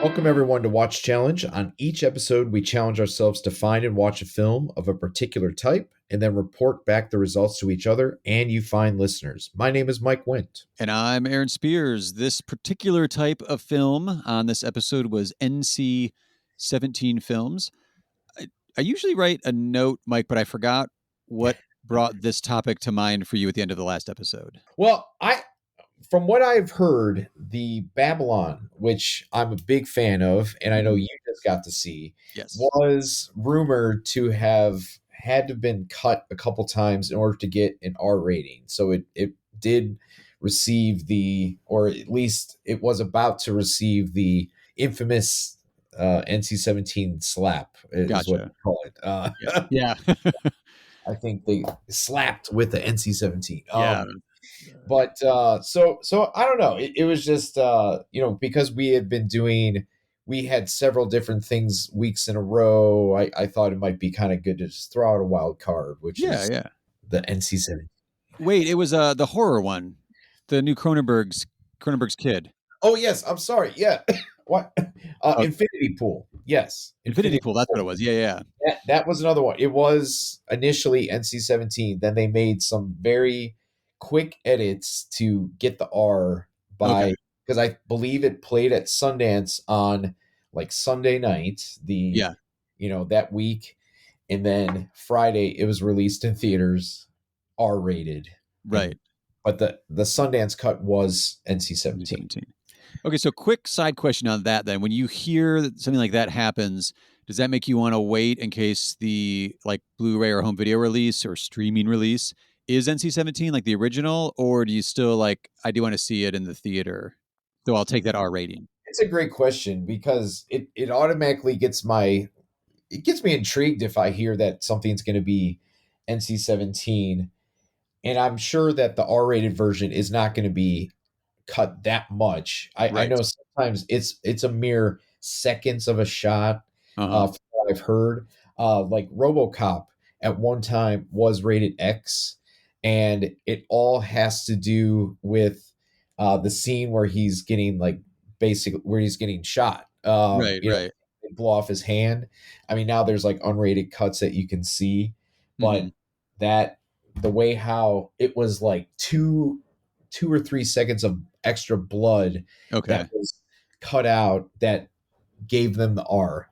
Welcome everyone to Watch Challenge. On each episode, we challenge ourselves to find and watch a film of a particular type and then report back the results to each other and you fine listeners. My name is Mike Wendt. And I'm Aaron Spears. This particular type of film on this episode was NC-17 films. I usually write a note, Mike, but I forgot what brought this topic to mind for you at the end of the last episode. Well, from what I've heard, the Babylon, which I'm a big fan of, and I know you just got to see, Yes, was rumored to have had to have been cut a couple times in order to get an R rating. So it did receive or at least it was about to receive the infamous NC-17 slap, is gotcha. what you call it. Yeah. I think they slapped with the NC-17. Yeah. But so I don't know. It was just because we had several different things weeks in a row. I thought it might be kind of good to just throw out a wild card, which is the NC-17. Wait, it was the horror one, the new Cronenberg's Kid. Oh yes, I'm sorry. Yeah, what? Infinity Pool. Yes, Infinity Pool. That's what it was. Yeah. That was another one. It was initially NC-17. Then they made some very quick edits to get the R because I believe it played at Sundance on like Sunday night, that week, and then Friday it was released in theaters, R rated. Right. But the Sundance cut was NC-17. Okay, so quick side question on that then. When you hear that something like that happens, does that make you want to wait in case the Blu-ray or home video release or streaming release is NC-17 like the original, or do you still I do want to see it in the theater, so I'll take that R rating? It's a great question because it automatically gets me intrigued if I hear that something's going to be NC-17, and I'm sure that the R-rated version is not going to be cut that much. I know sometimes it's a mere seconds of a shot. From what I've heard, like RoboCop at one time was rated X, and it all has to do with the scene where he's getting basically where he's getting shot. Right. They blow off his hand. I mean, now there's unrated cuts that you can see, but the way how it was two or 3 seconds of extra blood that was cut out that gave them the R.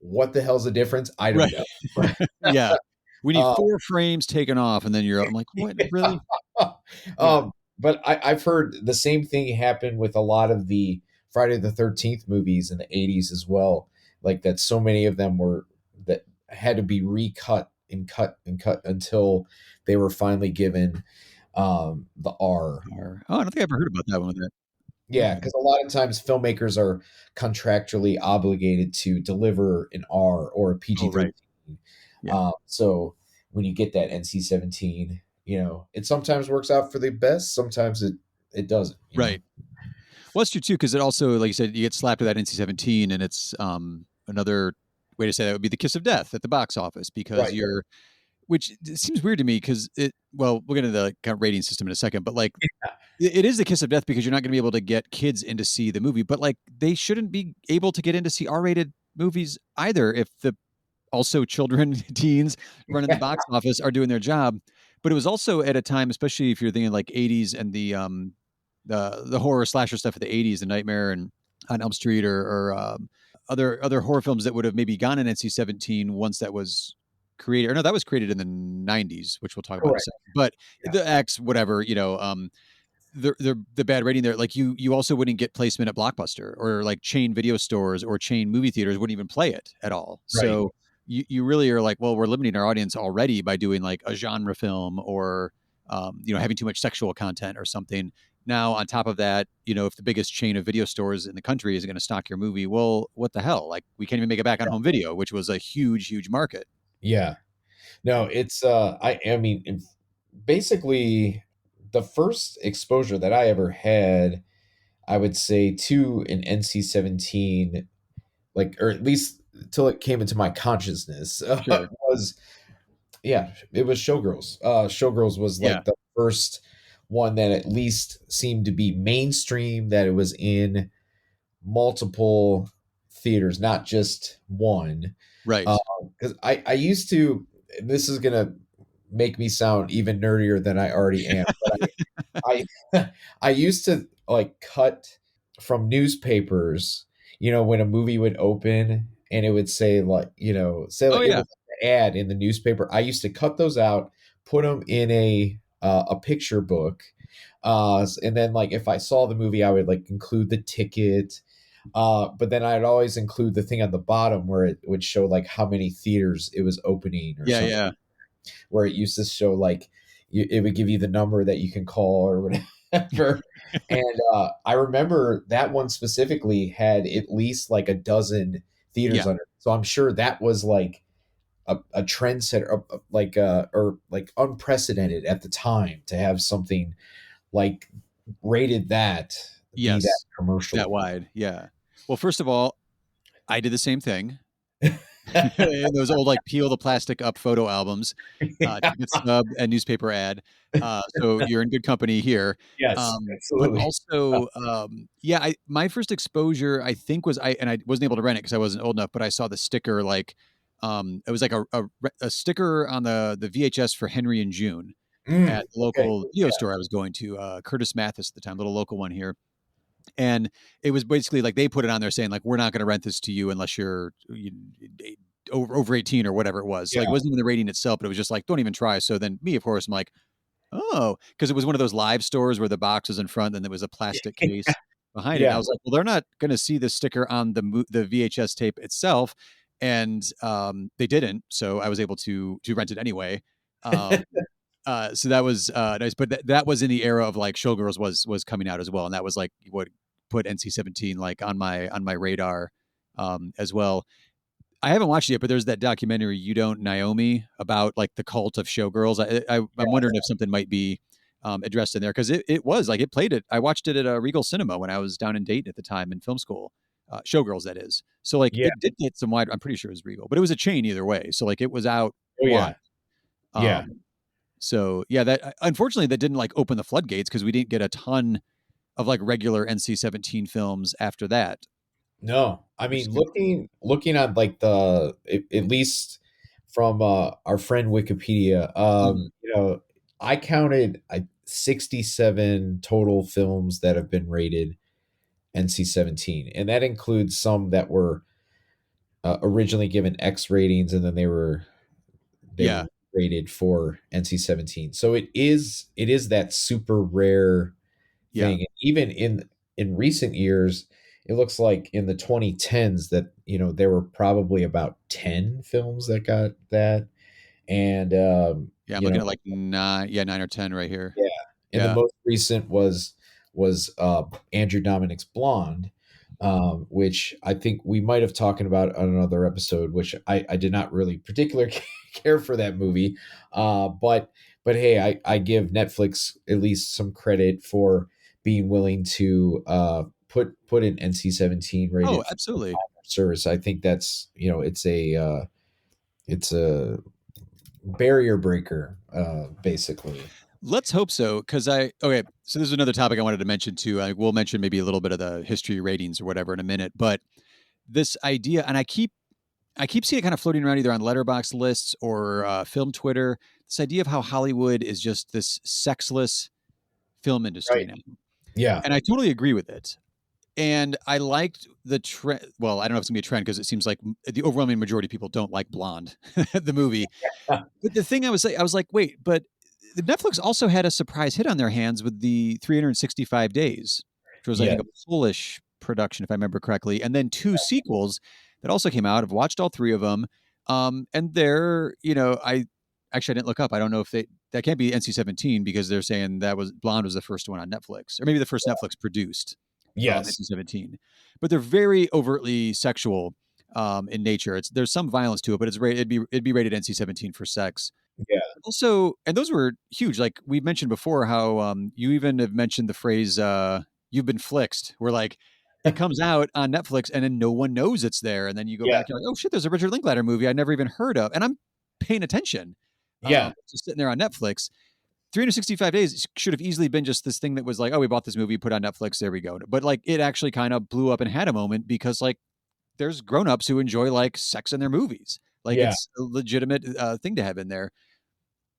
What the hell's the difference? I don't know. Yeah. We need 4 frames taken off, and then I'm like, what, really? But I've heard the same thing happen with a lot of the Friday the 13th movies in the 80s as well. That so many of them that had to be recut and cut until they were finally given the R. Oh, I don't think I've ever heard about that one. Yeah, because a lot of times filmmakers are contractually obligated to deliver an R or a PG-13. So when you get that NC-17, it sometimes works out for the best. Sometimes it doesn't. Right. Well, it's true too, because it also, like you said, you get slapped with that NC-17, and it's another way to say that would be the kiss of death at the box office, because which seems weird to me because we'll get into the kind of rating system in a second, but it is the kiss of death because you're not going to be able to get kids in to see the movie, but they shouldn't be able to get in to see R-rated movies either if the also children, teens running the box office are doing their job. But it was also at a time, especially if you're thinking 80s and the horror slasher stuff of the 80s, the Nightmare and on Elm Street or other horror films that would have maybe gone in NC-17 once that was created, or no, that was created in the 90s, which we'll talk about in a second. But the X, whatever, the bad rating there, you also wouldn't get placement at Blockbuster or chain video stores or chain movie theaters wouldn't even play it at all. Right. So you really are well, we're limiting our audience already by doing a genre film or having too much sexual content or something. Now, on top of that, if the biggest chain of video stores in the country is going to stock your movie, well, what the hell? We can't even make it back on home video, which was a huge, huge market. Yeah. No, it's basically the first exposure that I ever had, I would say, to an NC-17, or at least till it came into my consciousness, was Showgirls. Showgirls was the first one that at least seemed to be mainstream, that it was in multiple theaters, not just one. Right. Because I used to, this is gonna make me sound even nerdier than I already am, but I I used to like cut from newspapers, when a movie would open and it would say like, say Oh like it yeah. was an ad in the newspaper. I used to cut those out, put them in a picture book. And then like if I saw the movie, I would like include the ticket. But then I'd always include the thing on the bottom where it would show like how many theaters it was opening or Yeah, something, yeah. where it used to show like it would give you the number that you can call or whatever. And I remember that one specifically had at least like a dozen theaters Yeah. under it. So I'm sure that was like a trendsetter, like or like unprecedented at the time to have something like rated that be that Yes. That commercial. wide. Yeah. Well, first of all, I did the same thing. Those old like peel the plastic up photo albums, ticket stub and newspaper ad. So you're in good company here. Yes, But absolutely. also, yeah, my first exposure I think was I wasn't able to rent it because I wasn't old enough, but I saw the sticker like it was like a sticker on the VHS for Henry and June at the Okay. local video store I was going to, Curtis Mathis at the time, little local one here. And it was basically like they put it on there saying like we're not going to rent this to you unless over 18 or whatever it was. So, like it Yeah. wasn't even the rating itself, but it was just like don't even try. So then me, of course, I'm like, oh, because it was one of those live stores where the box was in front and there was a plastic case behind it. And I Yeah. was like, well, they're not going to see the sticker on the VHS tape itself, and they didn't. So I was able to rent it anyway. Um, so that was nice, but that was in the era of like Showgirls was coming out as well, and that was like what put NC-17 like on my radar as well. I haven't watched it yet, but there's that documentary "You Don't Naomi" about like the cult of Showgirls. I'm wondering if something might be addressed in there because it was like it played it. I watched it at a Regal Cinema when I was down in Dayton at the time in film school. Showgirls, that is. So like Yeah. it did get some wide. I'm pretty sure it was Regal, but it was a chain either way. So like it was out Oh, wide. yeah. Yeah. Um, so yeah, that unfortunately that didn't like open the floodgates because we didn't get a ton of like regular NC-17 films after that. No, I Which is mean, kind of looking at like at least from our friend Wikipedia, mhm. I counted 67 total films that have been rated NC-17, and that includes some that were originally given X ratings, and then they were Yeah, rated for NC-17. So it is that super rare yeah, thing. Even in recent years, it looks like in the 2010s that there were probably about 10 films that got that, and yeah. I'm looking at like nine or 10 right here. yeah, and the Yeah, most recent was Andrew Dominic's Blonde, which I think we might have talking about on another episode, which I did not really particularly care for that movie, but hey, I give Netflix at least some credit for being willing to put an NC-17 oh, rated absolutely. service. I think that's it's a barrier breaker, basically. Let's hope so. Because okay. So this is another topic I wanted to mention too. We'll mention maybe a little bit of the history ratings or whatever in a minute. But this idea, and I keep seeing it kind of floating around either on letterbox lists or film Twitter. This idea of how Hollywood is just this sexless film industry Right. now, Yeah. and I totally agree with it. And I liked the trend. Well, I don't know if it's gonna be a trend because it seems like the overwhelming majority of people don't like Blonde, the movie. But the thing I was like, wait, but Netflix also had a surprise hit on their hands with the 365 Days, which was, I Yeah. think, a Polish production, if I remember correctly, and then two sequels that also came out. I've watched all three of them, and I actually I didn't look up. I don't know if that can't be NC-17 because they're saying that was Blonde was the first one on Netflix, or maybe the first Netflix produced Yes. NC-17, but they're very overtly sexual in nature. There's some violence to it, but it'd be rated NC-17 for sex. Yeah. Also, and those were huge. Like we mentioned before, how you even have mentioned the phrase "you've been flixed," where like it comes out on Netflix and then no one knows it's there, and then you go Yeah. back, you're like, "Oh shit, there's a Richard Linklater movie I never even heard of," and I'm paying attention, Yeah. just sitting there on Netflix. 365 days should have easily been just this thing that was like, oh, we bought this movie, put it on Netflix, there we go. But like it actually kind of blew up and had a moment because like there's grown-ups who enjoy like sex in their movies. Like Yeah. it's a legitimate thing to have in there.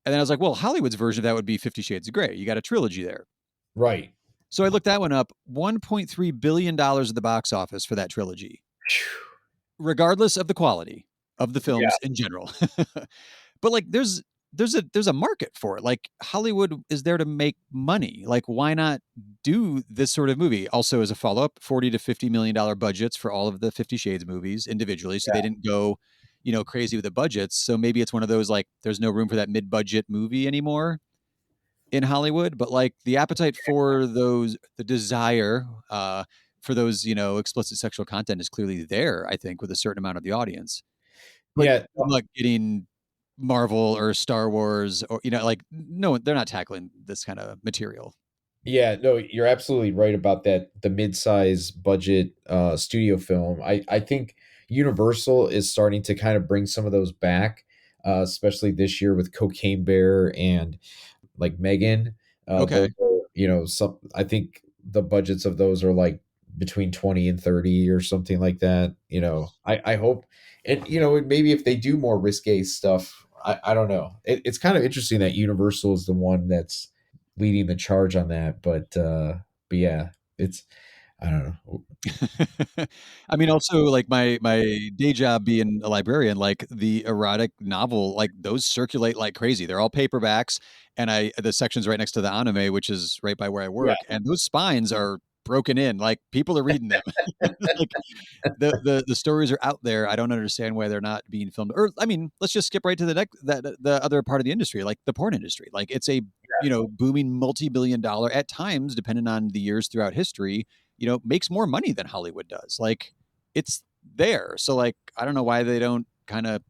And then I was like, well, Hollywood's version of that would be 50 Shades of Grey. You got a trilogy there. Right. So I looked that one up, $1.3 billion at the box office for that trilogy, regardless of the quality of the Yeah. films in general. But like there's a market for it. Like Hollywood is there to make money. Like why not do this sort of movie? Also as a follow-up, 40 to 50 million dollar budgets for all of the 50 Shades movies individually, so they Yeah. didn't go, crazy with the budgets. So maybe it's one of those like there's no room for that mid-budget movie anymore in Hollywood, but like the appetite for the desire for those, explicit sexual content is clearly there, I think, with a certain amount of the audience. But Yeah. I'm not getting Marvel or Star Wars or, like, no, they're not tackling this kind of material. Yeah, no, you're absolutely right about that. The mid-size budget studio film. I think Universal is starting to kind of bring some of those back, especially this year with Cocaine Bear and like Megan. Those Okay. are, some. I think the budgets of those are like between 20 and 30 or something like that. I hope, and maybe if they do more risque stuff, I don't know. It's kind of interesting that Universal is the one that's leading the charge on that, but yeah, it's I don't know. I mean, also like my day job being a librarian, like the erotic novel, like those circulate like crazy. They're all paperbacks, and the section's right next to the anime, which is right by where I Yeah, work, and those spines are broken in. Like people are reading them. Like the stories are out there. I don't understand why they're not being filmed. Or I mean, let's just skip right to the next the other part of the industry, like the porn industry. Like it's a booming multi-billion dollar at times, depending on the years throughout history, makes more money than Hollywood does. Like it's there. So like I don't know why they don't kind of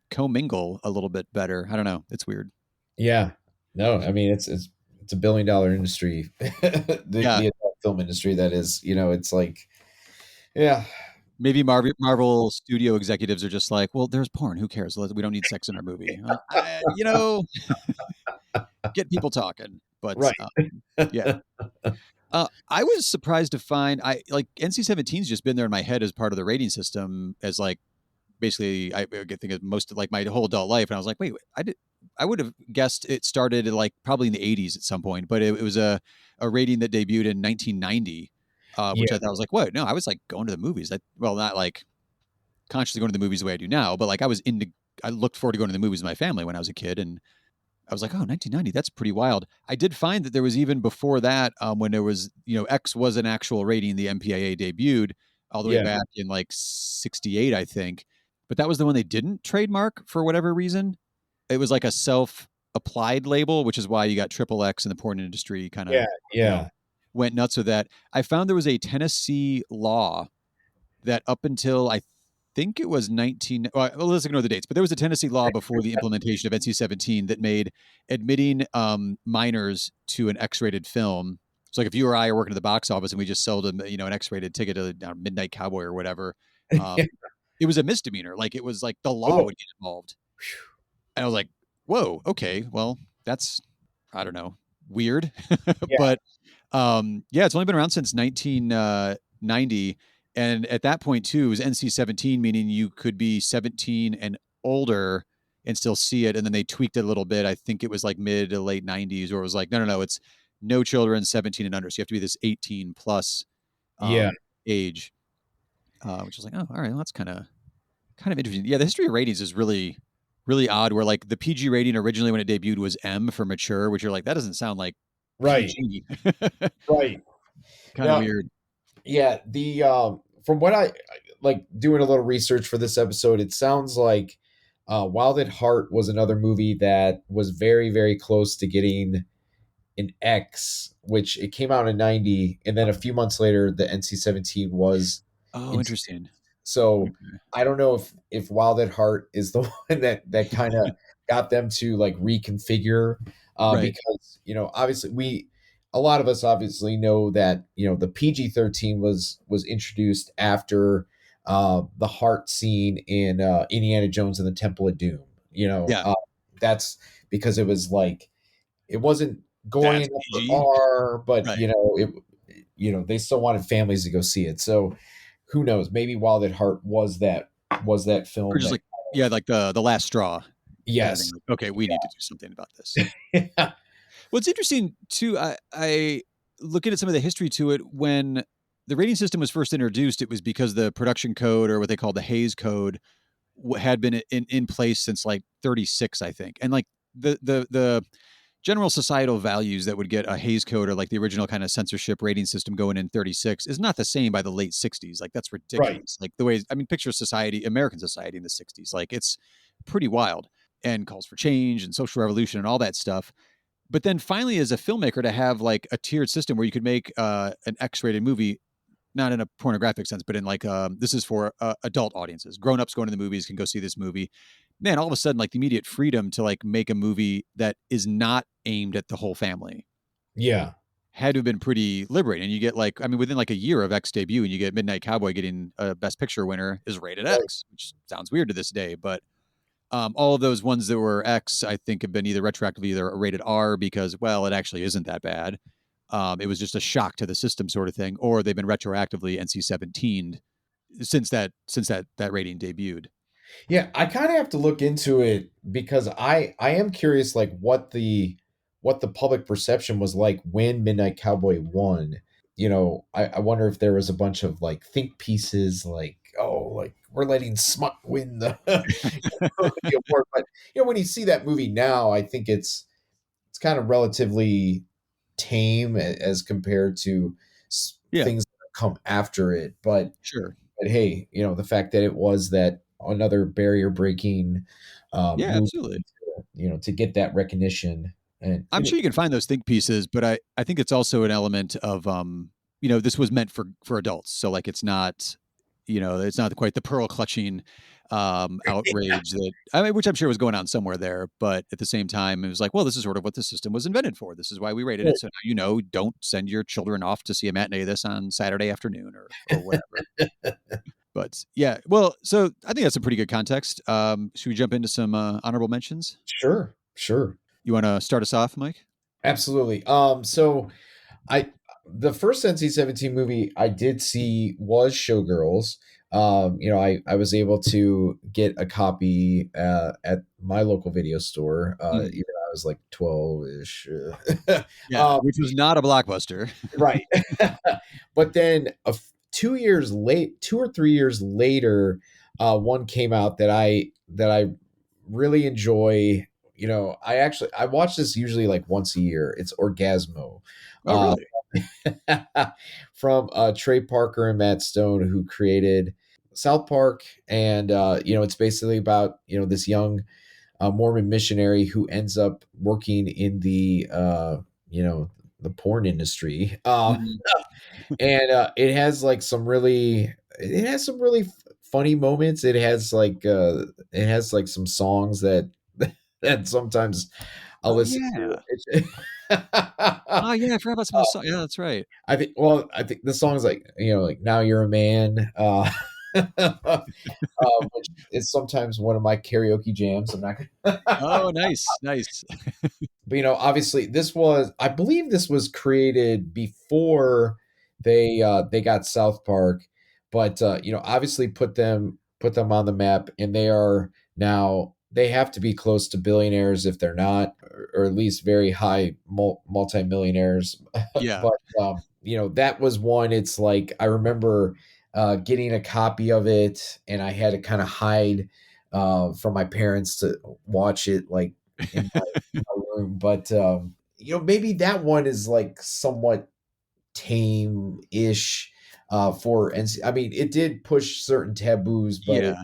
commingle a little bit better. I don't know. It's weird. yeah. No, I mean it's a billion-dollar industry. The Yeah. adult film industry, that is. It's like, yeah, Maybe Marvel studio executives are just like, well, there's porn. Who cares? We don't need sex in our movie. Get people talking. But right. yeah, I was surprised to find I like NC-17's just been there in my head as part of the rating system as like basically I think of most of like my whole adult life, and I was like, wait, I would have guessed it started like probably in the 80s at some point, but it was a rating that debuted in 1990, which I Yeah, thought was like, what? No, I was like going to the movies. Well, not like consciously going to the movies the way I do now, but like I looked forward to going to the movies with my family when I was a kid, and I was like, oh, 1990, that's pretty wild. I did find that there was even before that, when there was, X was an actual rating, the MPAA debuted all the way yeah, back in like 68, I think. But that was the one they didn't trademark for whatever reason. It was like a self applied label, which is why you got triple X in the porn industry kind of, yeah, you know, yeah, went nuts with that. I found there was a Tennessee law that up until I think it was 19, well, let's ignore the dates, but there was a Tennessee law before the implementation of NC-17 that made admitting minors to an X-rated film. So like if you or I are working at the box office and we just sold them, an X-rated ticket to Midnight Cowboy or whatever, yeah. it was a misdemeanor. Like it was like the law Oh, would get involved. And I was like, whoa, okay, well, that's, I don't know, weird. yeah, But yeah, it's only been around since 1990. And at that point, too, it was NC-17, meaning you could be 17 and older and still see it. And then they tweaked it a little bit. I think it was like mid to late 90s, or it was like, no, it's no children 17 and under. So you have to be this 18 plus yeah, age, which is like, oh, all right, well, that's kind of interesting. Yeah, the history of ratings is really, really odd. Where like the PG rating originally when it debuted was M for mature, which you're like, that doesn't sound like right, PG. right. Kind of Now, weird. yeah, the from what I like doing a little research for this episode, it sounds like Wild at Heart was another movie that was very, very close to getting an X, which it came out in 90, and then a few months later the NC-17 was Oh, in. interesting. So Okay. I don't know if Wild at Heart is the one that kind of got them to like reconfigure, Right. because obviously a lot of us obviously know that the PG-13 was introduced after the heart scene in Indiana Jones and the Temple of Doom. Yeah. That's because it was like it wasn't going That's enough for PG. R, but Right. they still wanted families to go see it. So who knows? Maybe Wild at Heart was that Or film just that like, yeah, like the last straw kind of thing. yes. Like, okay, we need to do something about this. Yeah. Well, it's interesting too. I looking at some of the history to it when the rating system was first introduced, it was because the production code or what they call the Hayes Code had been in place since like 36, I think. And like the general societal values that would get a Hayes Code or like the original kind of censorship rating system going in 36 is not the same by the late 60s. Like that's Right. ridiculous. Like the way, I mean, picture society, American society in the 60s, like it's pretty wild and calls for change and social revolution and all that stuff. But then finally, as a filmmaker, to have like a tiered system where you could make an X-rated movie, not in a pornographic sense, but in like this is for adult audiences. Grown-ups going to the movies can go see this movie. Man, all of a sudden, like the immediate freedom to like make a movie that is not aimed at the whole family Yeah. had to have been pretty liberating. And you get like, I mean, within like a year of X debut, and you get Midnight Cowboy getting a Best Picture winner is rated Right. X, which sounds weird to this day, but all of those ones that were X, I think, have been either retroactively either rated R because, well, it actually isn't that bad. It was just a shock to the system, sort of thing, or they've been retroactively NC-17 since that rating debuted. Yeah, I kind of have to look into it because I am curious like what the public perception was like when Midnight Cowboy won. I wonder if there was a bunch of like think pieces like, oh, like we're letting smut win the, the award. But when you see that movie now, I think it's kind of relatively tame as compared to Yeah, things that come after it. sure. But hey, the fact that it was that another barrier breaking Yeah, movie, absolutely. to get that recognition, I'm sure you can find those think pieces, but I think it's also an element of this was meant for adults, so like it's not quite the pearl clutching outrage that I mean, which I'm sure was going on somewhere there, but at the same time, it was like, well, this is sort of what the system was invented for. This is why we rated it. So now don't send your children off to see a matinee of this on Saturday afternoon or whatever. But yeah, well, so I think that's a pretty good context. Should we jump into some honorable mentions? Sure, sure, You want to start us off, Mike? absolutely. So I the first NC-17 movie I did see was Showgirls. I was able to get a copy at my local video store. Mm. Even though I was like 12-ish. Yeah, um, which was not a blockbuster. right. But then 2 or 3 years later, one came out that I really enjoy. I watch this usually like once a year. It's Orgasmo. Oh, Uh, really? from Trey Parker and Matt Stone, who created South Park, and it's basically about this young Mormon missionary who ends up working in the porn industry, Mhm. and it has some really funny moments. It has like some songs that sometimes I'll Oh, listen to. yeah. It's Oh, yeah, I forgot about some of those songs. Yeah, that's right. I think the song's like Now You're a Man, which is sometimes one of my karaoke jams. I'm not gonna Oh, nice, nice. But obviously I believe this was created before they got South Park, but obviously put them on the map, and they have to be close to billionaires if they're not, or at least very high multimillionaires. Yeah. But that was one. It's like I remember getting a copy of it, and I had to kind of hide from my parents to watch it like in my room. But maybe that one is like somewhat tame-ish for NC. I mean, it did push certain taboos, but Yeah.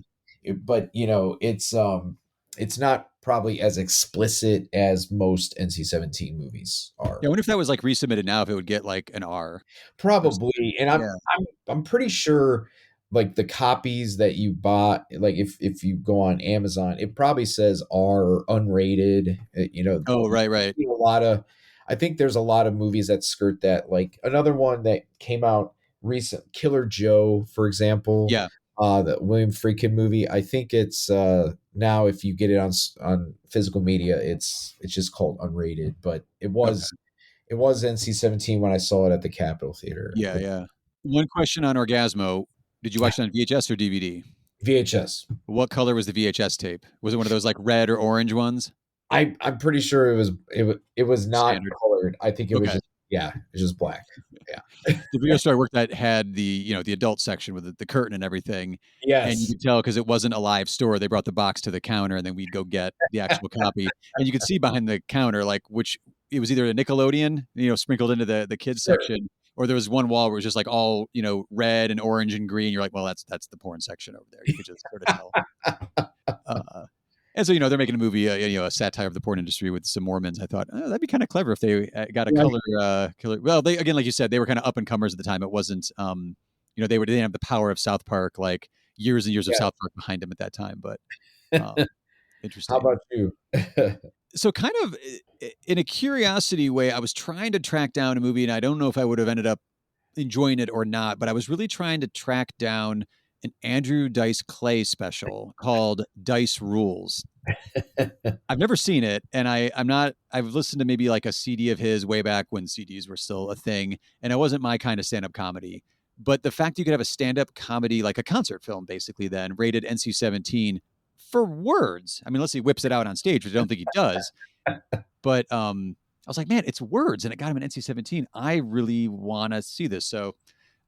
it's not probably as explicit as most NC-17 movies Yeah, are. I wonder if that was, like, resubmitted now, if it would get, like, an R or something. Probably, and I'm Yeah. I'm I'm pretty sure, like, the copies that you bought, like, if you go on Amazon, it probably says R unrated. Oh, right, right. A lot of I think there's a lot of movies that skirt that. Like, another one that came out recent, Killer Joe, for example, Yeah. The William Friedkin movie. I think it's now if you get it on physical media, it's just called unrated. But Okay. it was NC-17 when I saw it at the Capitol Theater. Yeah, yeah. One question on Orgasmo. Did you watch it on VHS or DVD? VHS. What color was the VHS tape? Was it one of those like red or orange ones? I'm pretty sure it was not Standard. colored. I think it was Okay. just yeah, it's just black. Yeah. The video store I worked at had the, the adult section with the curtain and everything. And you Yes. could tell because it wasn't a live store. They brought the box to the counter and then we'd go get the actual copy. And you could see behind the counter, like which it was either a Nickelodeon, sprinkled into the kids Sure. section, or there was one wall where it was just like all, red and orange and green. You're like, well, that's the porn section over there. You could just sort of tell. And so, they're making a movie, a satire of the porn industry with some Mormons. I thought, oh, that'd be kind of clever if they got a Right. color. Well, they again, like you said, they were kind of up and comers at the time. It wasn't, they didn't have the power of South Park, like years and years of Yeah. South Park behind them at that time. But How interesting. about you? So, kind of in a curiosity way, I was trying to track down a movie, and I don't know if I would have ended up enjoying it or not, but I was really trying to track down an Andrew Dice Clay special called Dice Rules. I've never seen it, and I've listened to maybe like a CD of his way back when CDs were still a thing, and it wasn't my kind of stand-up comedy. But the fact you could have a stand-up comedy, like a concert film, basically, then rated NC-17 for words. I mean, unless he whips it out on stage, which I don't think he does. But I was like, man, it's words, and it got him an NC-17. I really want to see this, so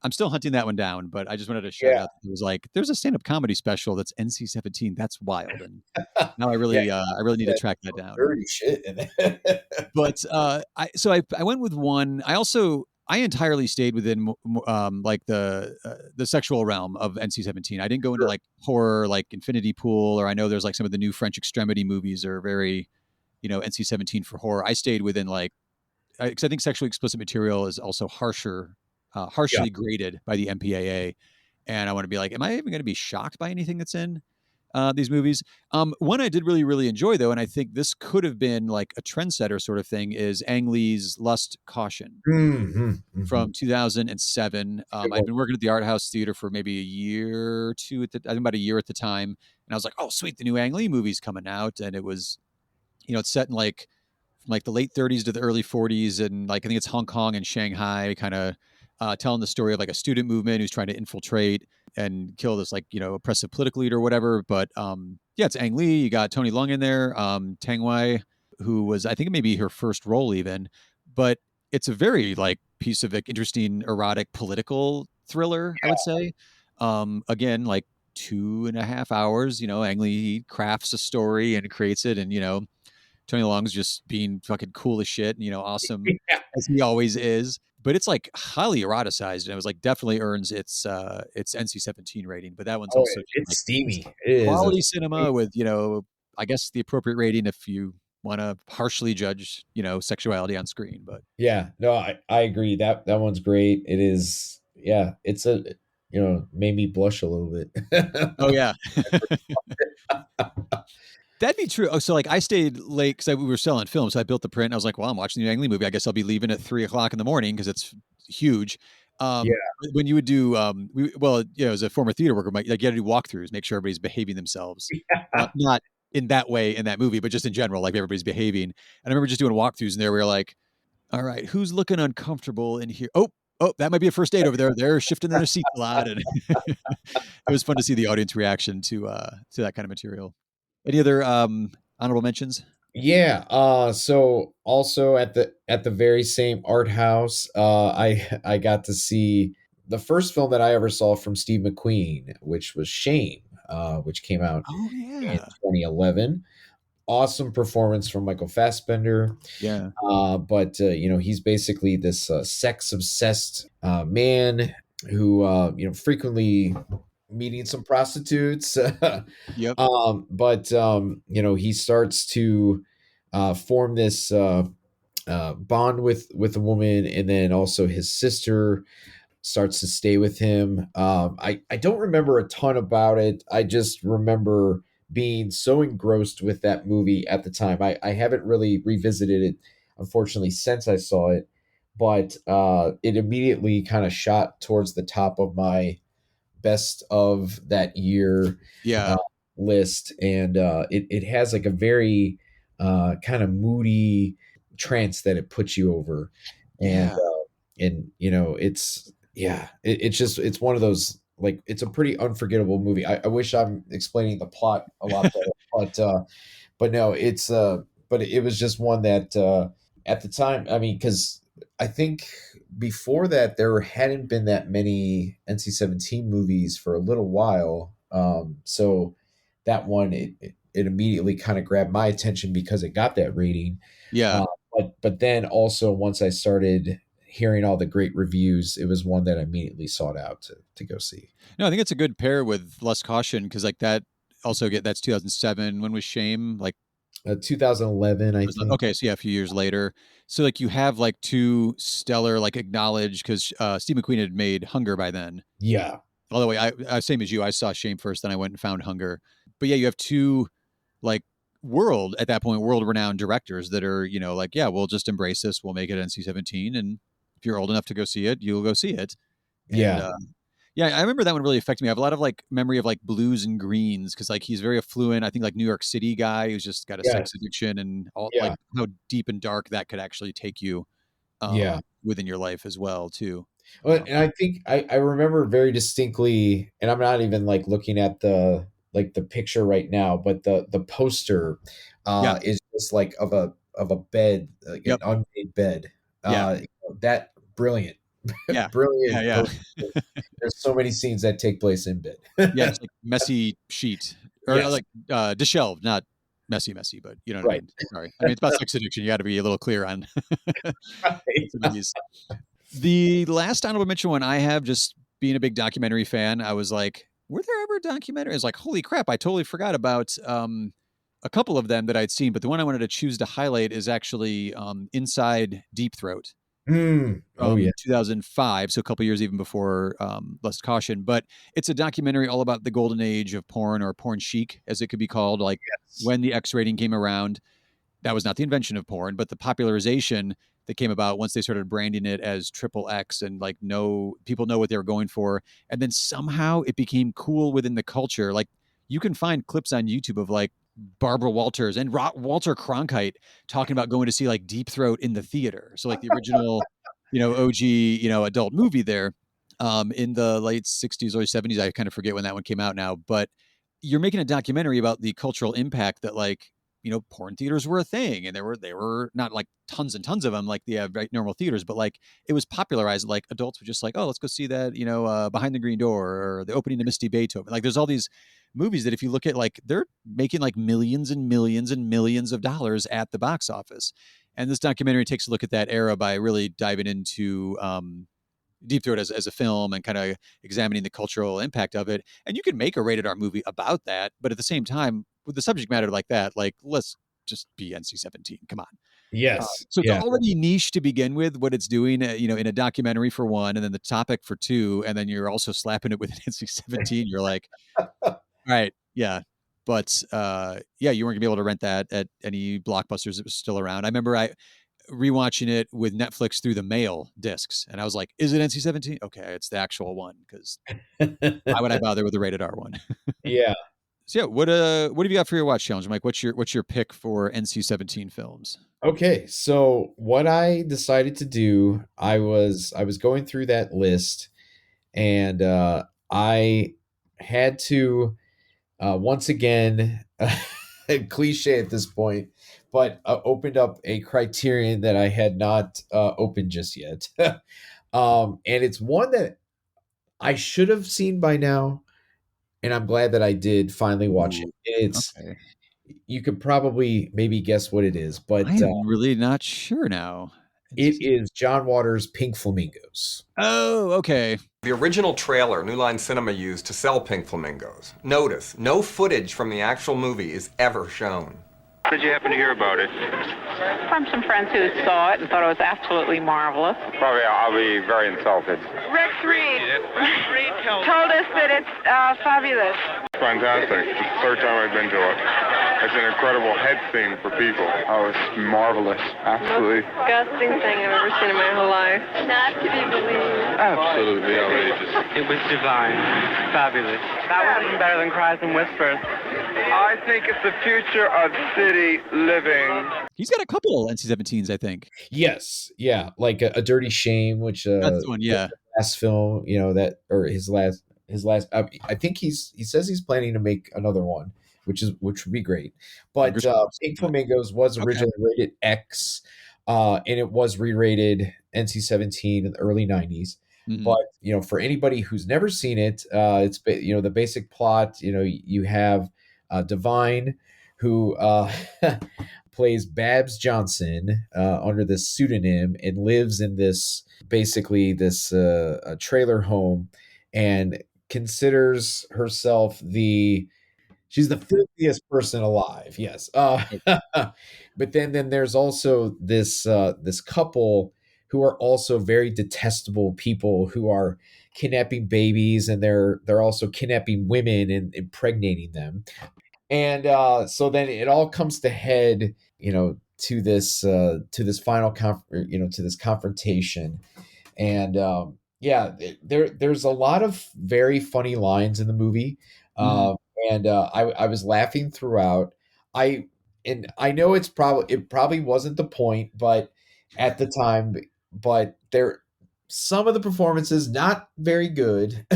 I'm still hunting that one down. But I just wanted to shout Yeah. out that it was like, there's a stand-up comedy special that's NC-17. That's wild, and now Yeah. I really need to track that down. Dirty shit in it. But I went with one. I entirely stayed within like the sexual realm of NC-17. I didn't go into Sure. like horror, like Infinity Pool, or I know there's like some of the new French Extremity movies are very, NC-17 for horror. I stayed within like, because I think sexually explicit material is also Yeah. harshly graded by the MPAA, and I want to be like, am I even going to be shocked by anything that's in these movies? One I did really, really enjoy though, and I think this could have been like a trendsetter sort of thing, is Ang Lee's Lust Caution Mhm, mhm. from 2007. Good I'd one. been working at the art house theater for maybe a year or two I think about a year at the time. And I was like, oh, sweet. The new Ang Lee movie's coming out. And it was, it's set in like, from like the late 30s to the early 40s. And like, I think it's Hong Kong and Shanghai, kind of telling the story of like a student movement who's trying to infiltrate and kill this like, oppressive political leader or whatever. But yeah, it's Ang Lee. You got Tony Leung in there, Tang Wei, who was, I think, maybe her first role even. But it's a very like piece of like interesting erotic political thriller, I would say. Again, like 2.5 hours, Ang Lee crafts a story and creates it, and Tony Long's just being fucking cool as shit, and awesome Yeah. as he always is. But it's like highly eroticized, and it was like definitely earns its NC-17 rating. But that one's Oh, also just it's like steamy. It is a quality cinema with I guess the appropriate rating if you want to harshly judge sexuality on screen. But yeah. No, I agree. That one's great. It is yeah, it's made me blush a little oh bit. yeah. That'd be true. Oh, so like I stayed late because we were selling films. So I built the print. And I was like, well, I'm watching the Ang Lee movie. I guess I'll be leaving at 3 o'clock in the morning because it's huge. Yeah. When you would do, as a former theater worker, like you got to do walkthroughs, make sure everybody's behaving themselves. Not in that way in that movie, but just in general, like everybody's behaving. And I remember just doing walkthroughs, and there we were like, all right, who's looking uncomfortable in here? Oh, that might be a first date over there. They're shifting their seats a lot, and it was fun to see the audience reaction to that kind of material. Any other honorable mentions? Yeah. So also at the very same art house, I got to see the first film that I ever saw from Steve McQueen, which was Shame, which came out Oh in yeah, 2011. Awesome performance from Michael Fassbender. yeah, But he's basically this sex obsessed man who frequently meeting some prostitutes. yep, But he starts to form this bond with a woman, and then also his sister starts to stay with him. I don't remember a ton about it. I just remember being so engrossed with that movie at the time. I haven't really revisited it, unfortunately, since I saw it, but it immediately kind of shot towards the top of best of that year Yeah. uh, list, and it has like a very kind of moody trance that it puts you over, and Yeah. it's it's just it's one of those, like, it's a pretty unforgettable movie. I wish I'm explaining the plot a lot better, but no, it's but it was just one that at the time, I mean, because I think before that there hadn't been that many NC-17 movies for a little while. So that one, it immediately kind of grabbed my attention because it got that rating. Yeah. Uh, but then also once I started hearing all the great reviews, it was one that I immediately sought out to go see. No, I think it's a good pair with Lust Caution because like that also that's 2007. When was Shame? Like 2011, I think. okay, so yeah, a few years later. So like you have like two stellar like acknowledged because Steve McQueen had made Hunger by then. Yeah, Although I same as you, I saw Shame first, then I went and found Hunger. But yeah, you have two like world renowned directors that are like yeah, we'll just embrace this, we'll make it NC-17, and if you're old enough to go see it, you'll go see it. And yeah, yeah, I remember that one really affected me. I have a lot of like memory of like Blues and Greens because like he's very affluent. I think like New York City guy who's just got a sex yes, addiction and all like yeah, how deep and dark that could actually take you yeah. within your life as well too. Well, and I think I remember very distinctly, and I'm not even like looking at the picture right now, but the poster Yeah. is just like of a bed, like an Yep. unmade bed. Yeah. That brilliant, Yeah. Yeah. brilliant Yeah. poster. There's so many scenes that take place in Yeah. bed. Just like messy sheet or Yes, like disheveled, not messy, but you know what I right, mean. Sorry. I mean, it's about sex addiction. You got to be a little clear on right. some of these. The last honorable mention one I have, just being a big documentary fan, I was like, were there ever documentaries? Like, holy crap, I totally forgot about a couple of them that I'd seen, but the one I wanted to choose to highlight is actually Inside Deep Throat Oh yeah, from 2005, so a couple years even before Lust Caution. But it's a documentary all about the golden age of porn, or porn chic, as it could be called, like yes, when the X rating came around. That was not the invention of porn, but the popularization that came about once they started branding it as triple X and like no people know what they were going for. And then somehow it became cool within the culture. Like you can find clips on YouTube of like Barbara Walters and Walter Cronkite talking about going to see like Deep Throat in the theater. So like the original, OG, adult movie there in the late 60s, early 70s. I kind of forget when that one came out now, but you're making a documentary about the cultural impact that like porn theaters were a thing, and they were not like tons and tons of them like the normal theaters, but like it was popularized. Like adults were just like, oh, let's go see that, Behind the Green Door or the opening of Misty Beethoven. Like there's all these movies that if you look at, like they're making like millions and millions and millions of dollars at the box office. And this documentary takes a look at that era by really diving into Deep Throat as a film and kind of examining the cultural impact of it. And you can make a rated R movie about that, but at the same time, with the subject matter like that, like let's just be NC-17. Come on. yes, So it's yeah, already niche to begin with what it's doing, in a documentary for one, and then the topic for two, and then you're also slapping it with an NC-17. You're like, all right, yeah. But yeah, you weren't gonna be able to rent that at any blockbusters that was still around. I remember I rewatching it with Netflix through the mail discs, and I was like, "Is it NC-17? Okay, it's the actual one." Because why would I bother with the rated R one? yeah. So yeah, what have you got for your watch challenge, Mike? What's your pick for NC-17 films? Okay, so what I decided to do, I was going through that list, and I had to once again, cliche at this point, but opened up a criterion that I had not opened just yet. And it's one that I should have seen by now, and I'm glad that I did finally watch it. Ooh, It's okay. You could probably maybe guess what it is, I but am really not sure now. it NC-17. is John Waters' Pink Flamingos. Oh, okay. The original trailer New Line Cinema used to sell Pink Flamingos. Notice, no footage from the actual movie is ever shown. How did you happen to hear about it? From some friends who saw it and thought it was absolutely marvelous. Probably I'll be very insulted. Rex Reed told us that it's fabulous. Fantastic. It's the third time I've been to it. It's an incredible head scene for people. Oh, it's marvelous. Absolutely. Most disgusting thing I've ever seen in my whole life. Not to be believed. Absolutely outrageous. It was divine. Fabulous. That was even better than Cries and Whispers. I think it's the future of city living. He's got a couple NC-17s, I think. Yes, yeah, like a Dirty Shame, which That's the one, yeah. last film, that, or his last. I think he says he's planning to make another one, which would be great. But Pink Flamingos was originally rated X, and it was re-rated NC-17 in the early '90s. Mm-hmm. But for anybody who's never seen it, it's the basic plot. You have Divine, who plays Babs Johnson under this pseudonym and lives in this a trailer home, and considers herself she's the filthiest person alive. Yes. But then there's also this couple who are also very detestable people who are kidnapping babies, and they're also kidnapping women and impregnating them. And so then it all comes to head, to this final to this confrontation. And there's a lot of very funny lines in the movie. And I was laughing throughout. I know it probably wasn't the point, but at the time, but some of the performances not very good.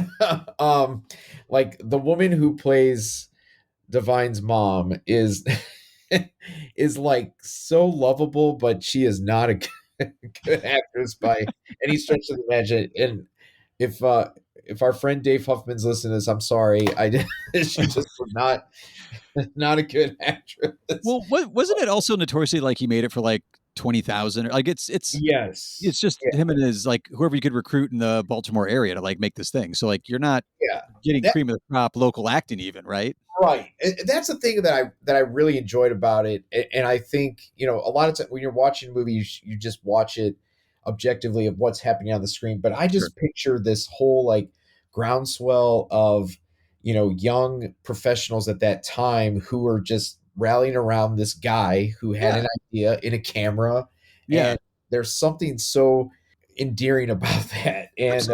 Like the woman who plays Divine's mom is like so lovable, but she is not a good actress by any stretch of the imagination. And if our friend Dave Huffman's listening to this, I'm sorry. She just was not a good actress. Well, wasn't it also notoriously like he made it for like 20,000? Like it's yes, it's just him and his like whoever you could recruit in the Baltimore area to like make this thing. So like you're not getting cream of the crop local acting even, right? Right. That's the thing that I really enjoyed about it. And I think, a lot of times when you're watching movies, you just watch it objectively of what's happening on the screen. But I just picture this whole like groundswell of, young professionals at that time who were just rallying around this guy who had an idea in a camera. Yeah. And there's something so endearing about that. And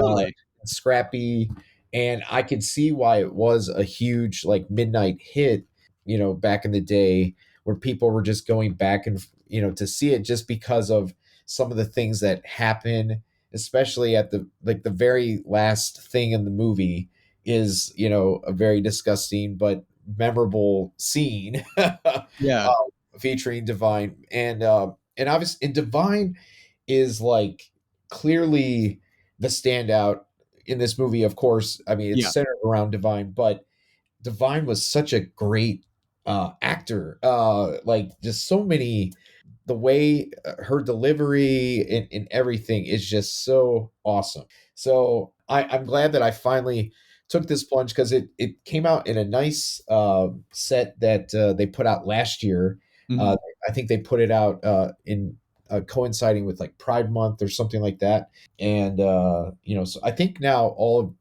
scrappy. And I could see why it was a huge like midnight hit, back in the day, where people were just going back and, to see it just because of some of the things that happen, especially at the very last thing in the movie is, a very disgusting but memorable scene. Featuring Divine. And obviously, and Divine is like clearly the standout in this movie. Of course, I mean, it's centered around Divine, but Divine was such a great actor. Like just so many, the way her delivery and everything is just so awesome. So I'm glad that I finally took this plunge, because it came out in a nice set that they put out last year. Mm-hmm. I think they put it out in coinciding with like Pride Month or something like that. And, so I think now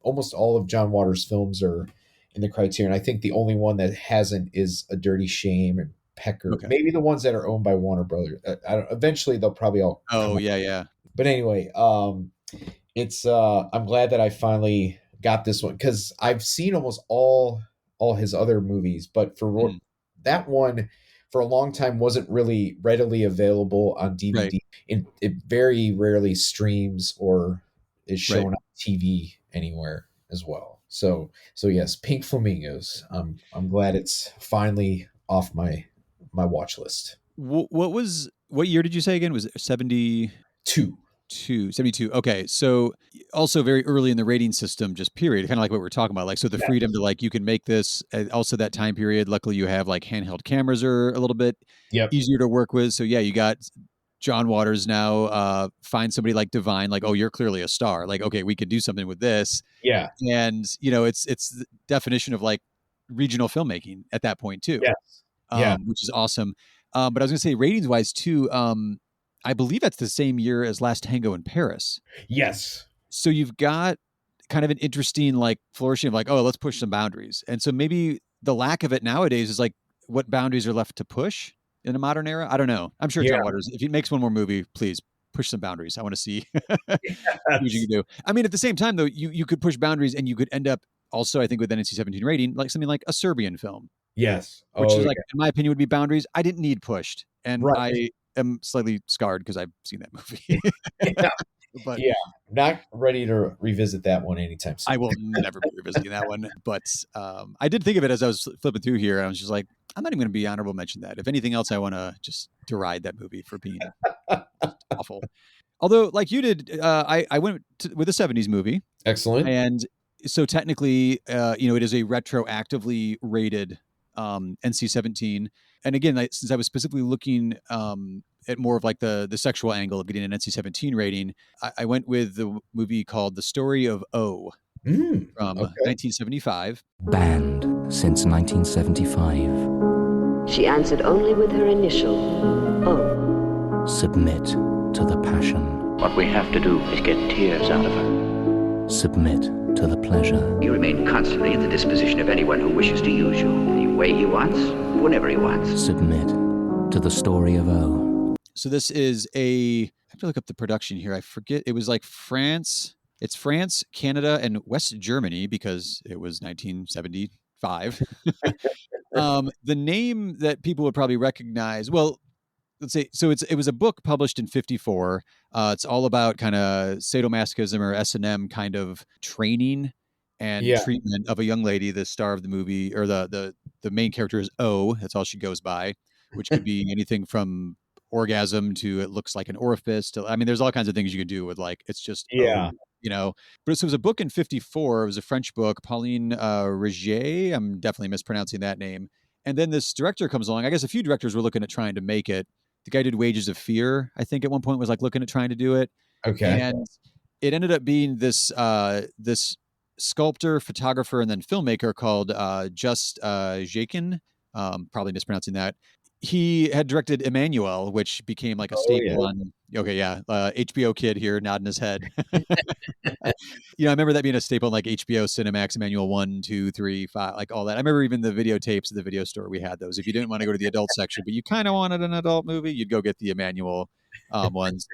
almost all of John Waters' films are in the Criterion. I think the only one that hasn't is A Dirty Shame and Pecker. Okay. Maybe the ones that are owned by Warner Brothers. Eventually they'll probably all. Oh, yeah. But anyway, it's I'm glad that I finally got this one, because I've seen almost all his other movies, but for that one, for a long time, wasn't really readily available on DVD. Right. It very rarely streams or is shown on TV anywhere as well. So yes, Pink Flamingos. I'm glad it's finally off my watch list. What year did you say again? Was it 72? 72. Okay. So also very early in the rating system, just period, kind of like what we're talking about. Like, so the freedom to like, you can make this also that time period. Luckily you have like handheld cameras are a little bit easier to work with. So yeah, you got John Waters now, find somebody like Divine, like, oh, you're clearly a star. Like, okay, we could do something with this. Yeah. And it's the definition of like regional filmmaking at that point too. Yes. Which is awesome. But I was gonna say ratings wise too, I believe that's the same year as Last Tango in Paris. Yes. So you've got kind of an interesting like flourishing of like, oh, let's push some boundaries. And so maybe the lack of it nowadays is like what boundaries are left to push in a modern era. I don't know. I'm sure Yeah. John Waters, if he makes one more movie, please push some boundaries. I want to see what you can do. I mean, at the same time, though, you could push boundaries and you could end up also, I think, with an NC-17 rating, like something like a Serbian film, Yes. which Oh, is like, in my opinion, would be boundaries I didn't need pushed. And Right. I am slightly scarred because I've seen that movie. yeah. But Yeah. Not ready to revisit that one anytime soon. I will never be revisiting that one. But I did think of it as I was flipping through here. And I was just like, I'm not even going to be honorable mention that. If anything else, I want to just deride that movie for being awful. Although, like you did, I went with a 70s movie. Excellent. And so technically, it is a retroactively rated NC-17. And again, since I was specifically looking at more of like the sexual angle of getting an NC-17 rating, I went with the movie called The Story of O from 1975. Banned since 1975. She answered only with her initial, O. Submit to the passion. What we have to do is get tears out of her. Submit to the pleasure. You remain constantly at the disposition of anyone who wishes to use you, any way he wants, whenever he wants. Submit to the story of O. So this is I have to look up the production here. I forget. It was like France. It's France, Canada, and West Germany because it was 1975. The name that people would probably recognize, well, let's say, so it was a book published in 54. It's all about kind of sadomasochism or S&M kind of training and treatment of a young lady. The star of the movie, or the main character is O. That's all she goes by, which could be anything from orgasm to it looks like an orifice. I mean, there's all kinds of things you could do with like, it's just, O, But so it was a book in 54. It was a French book, Pauline Riget. I'm definitely mispronouncing that name. And then this director comes along. I guess a few directors were looking at trying to make it. The guy did Wages of Fear, I think at one point was like looking at trying to do it. Okay. And it ended up being this sculptor, photographer, and then filmmaker called Just Jakin. Probably mispronouncing that. He had directed Emmanuel, which became like a staple on. HBO kid here nodding his head. I remember that being a staple on like HBO, Cinemax, Emmanuel 1, 2, 3, 5, like all that. I remember even the videotapes at the video store. We had those. If you didn't want to go to the adult section, but you kind of wanted an adult movie, you'd go get the Emmanuel ones.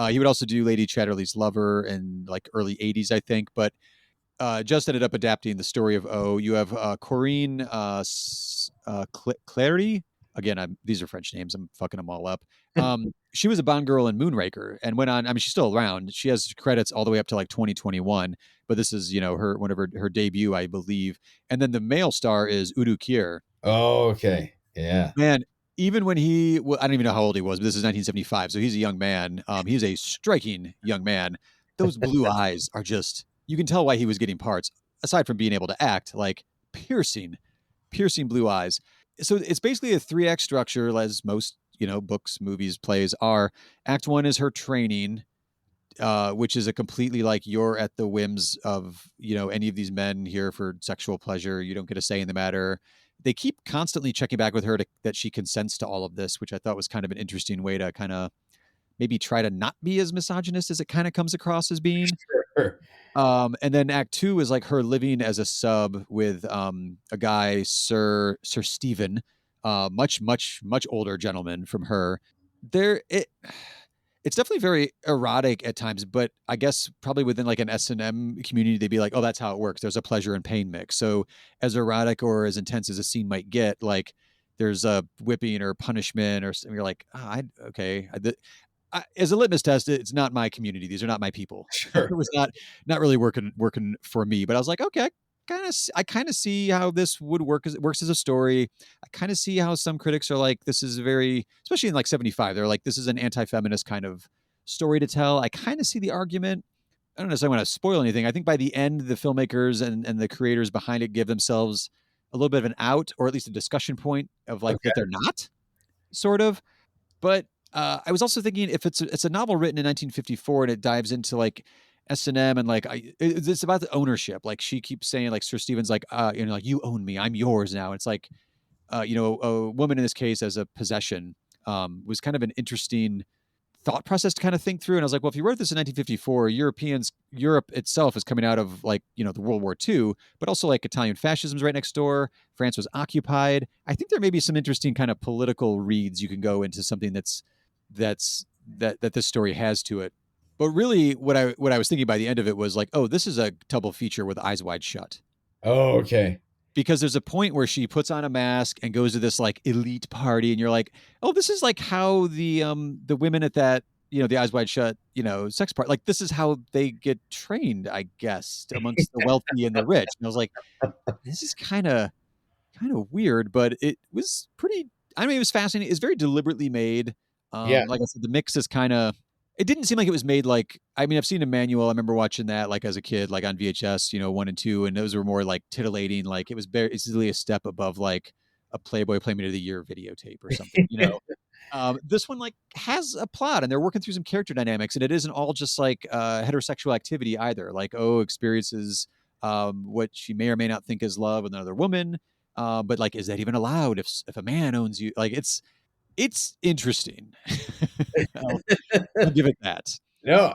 He would also do Lady Chatterley's Lover in like early 80s, I think. But just ended up adapting The Story of O. You have Corinne Clary. Again, these are French names. I'm fucking them all up. She was a Bond girl in Moonraker and went on. I mean, she's still around. She has credits all the way up to like 2021. But this is, her debut, I believe. And then the male star is Udo Kier. Oh, okay. Yeah. Man, even when I don't even know how old he was, but this is 1975. So he's a young man. He's a striking young man. Those blue eyes are just, you can tell why he was getting parts, aside from being able to act, like piercing blue eyes. So it's basically a 3-act structure, as most, books, movies, plays are. Act 1 is her training, which is a completely like you're at the whims of, any of these men here for sexual pleasure. You don't get a say in the matter. They keep constantly checking back with her that she consents to all of this, which I thought was kind of an interesting way to kind of maybe try to not be as misogynist as it kind of comes across as being. Sure. And then Act 2 is like her living as a sub with a guy, Sir Stephen, much older gentleman from her. It's definitely very erotic at times, but I guess probably within like an S&M community, they'd be like, oh, that's how it works. There's a pleasure and pain mix. So as erotic or as intense as a scene might get, like there's a whipping or punishment or something. You're like, as a litmus test, it's not my community. These are not my people. Sure. It was not really working for me, but I was like, okay, I kind of see how this would work as it works as a story. I kind of see how some critics are like, this is very, especially in like 75, they're like, this is an anti-feminist kind of story to tell. I kind of see the argument. I don't necessarily want to spoil anything. I think by the end, the filmmakers and the creators behind it give themselves a little bit of an out, or at least a discussion point of like that they're not, sort of. But I was also thinking if it's a novel written in 1954 and it dives into like S&M and like it's about the ownership. Like she keeps saying like Sir Stephen's like like you own me, I'm yours now. It's like a woman in this case as a possession was kind of an interesting thought process to kind of think through. And I was like, well, if you wrote this in 1954, Europe itself is coming out of like, the World War II, but also like Italian fascism is right next door. France was occupied. I think there may be some interesting kind of political reads you can go into something that this story has to it. But really what I was thinking by the end of it was like, oh, this is a double feature with Eyes Wide Shut. Oh, okay. Because there's a point where she puts on a mask and goes to this like elite party, and you're like, oh, this is like how the women at that, the Eyes Wide Shut, sex party, like this is how they get trained, I guess, amongst the wealthy and the rich. And I was like, this is kind of weird, but it was pretty. I mean, it was fascinating. It's very deliberately made. Like I said, the mix is kind of. It didn't seem like it was made like, I mean, I've seen Emmanuel. I remember watching that like as a kid, like on VHS, 1 and 2, and those were more like titillating. Like it was easily a step above like a Playboy Playmate of the Year videotape or something, This one like has a plot, and they're working through some character dynamics, and it isn't all just like heterosexual activity either. Like, experiences what she may or may not think is love with another woman. But like, is that even allowed if a man owns you? Like it's interesting. I'll give it that. No,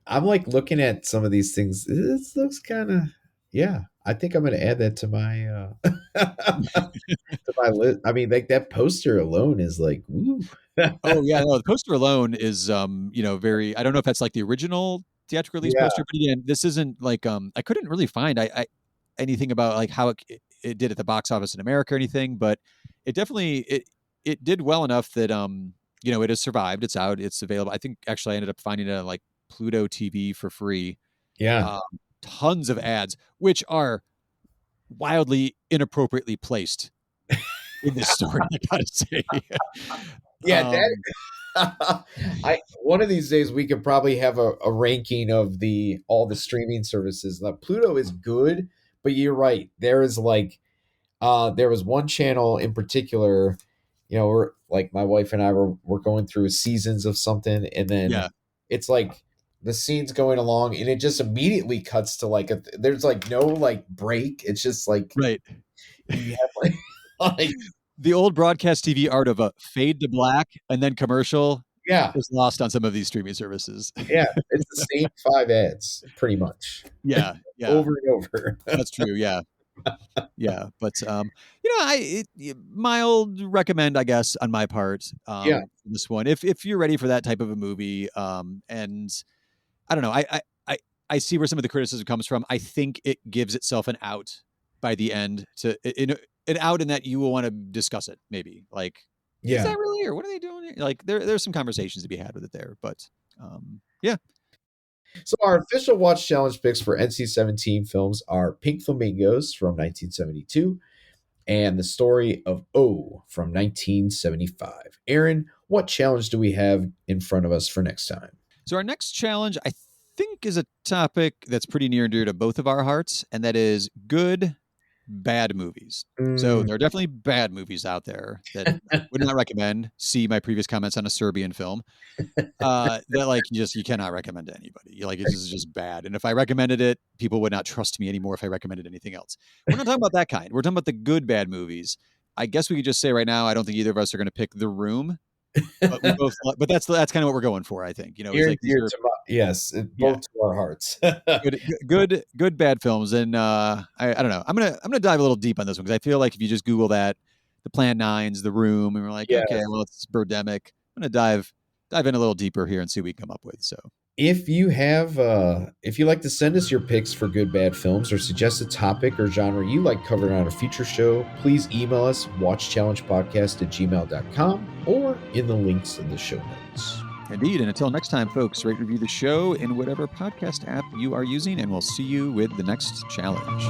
I'm like looking at some of these things. This looks kind of, I think I'm going to add that to my to my list. I mean, like that poster alone is like, woo. Oh yeah, no, the poster alone is very. I don't know if that's like the original theatrical release poster, but again, this isn't like I couldn't really find I anything about like how it did at the box office in America or anything, but it definitely it did well enough that it has survived. It's out. It's available. I think actually I ended up finding it on like Pluto TV for free. Yeah. Tons of ads, which are wildly inappropriately placed in this story, I gotta say. Yeah, one of these days we could probably have a ranking of all the streaming services. Now, Pluto is good, but you're right. There is like there was one channel in particular, we're like my wife and I were going through seasons of something, and then it's like the scene's going along and it just immediately cuts to like there's like no like break. It's just like right. You have like the old broadcast TV art of a fade to black and then commercial is lost on some of these streaming services. Yeah, it's the same 5 ads pretty much. Yeah. Over and over. That's true, yeah. Yeah, but mild recommend, I guess, on my part. This one, if you're ready for that type of a movie, and I don't know, I see where some of the criticism comes from. I think it gives itself an out by the end an out in that you will want to discuss it. Maybe like, is that really, or what are they doing here? Like, there's some conversations to be had with it there, but yeah. So our official Watch Challenge picks for NC-17 films are Pink Flamingos from 1972 and The Story of O from 1975. Aaron, what challenge do we have in front of us for next time? So our next challenge, I think, is a topic that's pretty near and dear to both of our hearts, and that is good, bad movies. So there are definitely bad movies out there that I would not recommend. See my previous comments on a Serbian film. That like you cannot recommend to anybody. Like, it's just bad. And if I recommended it, people would not trust me anymore if I recommended anything else. We're not talking about that kind. We're talking about the good bad movies. I guess we could just say right now, I don't think either of us are going to pick The Room. But we both, but that's kind of what we're going for, I think. Yes, both to our hearts. good bad films, and I don't know. I'm gonna dive a little deep on this one because I feel like if you just Google that, the Plan 9's, The Room, and we're like, okay, well, it's Birdemic. I'm gonna dive in a little deeper here and see what we come up with. So if you have if you like to send us your picks for good bad films or suggest a topic or genre you like covered on a future show, please email us watchchallengepodcast@gmail.com or in the links in the show notes. Indeed, and until next time, folks, rate, review the show in whatever podcast app you are using, and we'll see you with the next challenge.